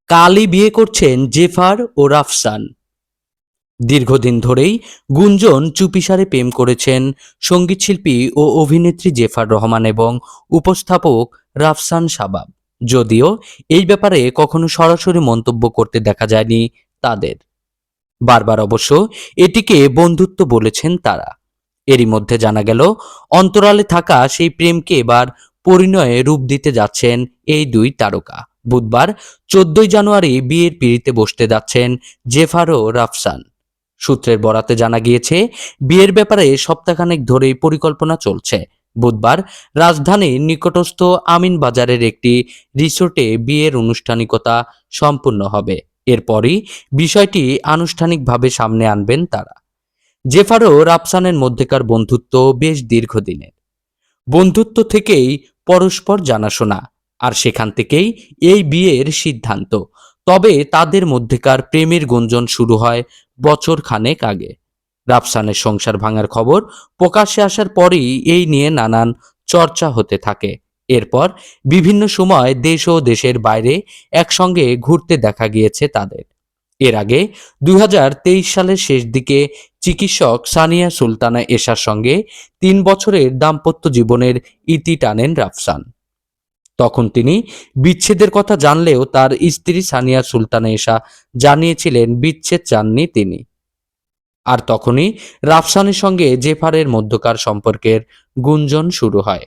কালই বিয়ে করছেন জেফার ও রাফসান। দীর্ঘদিন ধরেই গুঞ্জন চুপিসারে প্রেম করেছেন সঙ্গীতশিল্পী ও অভিনেত্রী জেফার রহমান এবং উপস্থাপক রাফসান সাবাব। যদিও এই ব্যাপারে কখনো সরাসরি মন্তব্য করতে দেখা যায়নি তাদের। বারবার অবশ্য এটিকে বন্ধুত্ব বলেছেন তারা। এরই মধ্যে জানা গেল, অন্তরালে থাকা সেই প্রেমকে এবার পরিণয়ে রূপ দিতে যাচ্ছেন এই দুই তারকা। বুধবার 14ই জানুয়ারি বিয়ের পিঁড়িতে বসতে যাচ্ছেন জেফার ও রাফসান। সূত্রের বরাতে জানা গিয়েছে, বিয়ের ব্যাপারে সপ্তাহখানেক ধরেই পরিকল্পনা চলছে। বুধবার রাজধানীর নিকটস্থ আমিনবাজারের একটি রিসোর্টে বিয়ের আনুষ্ঠানিকতা সম্পূর্ণ হবে। এরপরই বিষয়টি আনুষ্ঠানিকভাবে সামনে আনবেন তারা। জেফার ও রাফসানের মধ্যেকার বন্ধুত্ব বেশ দীর্ঘদিনের। বন্ধুত্ব থেকেই পরস্পর জানাশোনা, আর সেখান থেকেই এই বিয়ের সিদ্ধান্ত। তবে তাদের মধ্যেকার প্রেমের গুঞ্জন শুরু হয় বছর খানেক আগে। রাফসানের সংসার ভাঙার খবর প্রকাশ্যে আসার পরেই এই নিয়ে নানান চর্চা হতে থাকে। এরপর বিভিন্ন সময় দেশ ও দেশের বাইরে একসঙ্গে ঘুরতে দেখা গিয়েছে তাদের। এর আগে 2023 সালের শেষ দিকে চিকিৎসক সানিয়া সুলতানা এশার সঙ্গে 3 বছরের দাম্পত্য জীবনের ইতি টানেন রাফসান। তখন তিনি বিচ্ছেদের কথা জানলেও তার স্ত্রী সানিয়া সুলতানা এশা জানিয়েছিলেন বিচ্ছেদ চাননি তিনি। আর তখনই রাফসানের সঙ্গে জেফারের মধ্যকার সম্পর্কের গুঞ্জন শুরু হয়।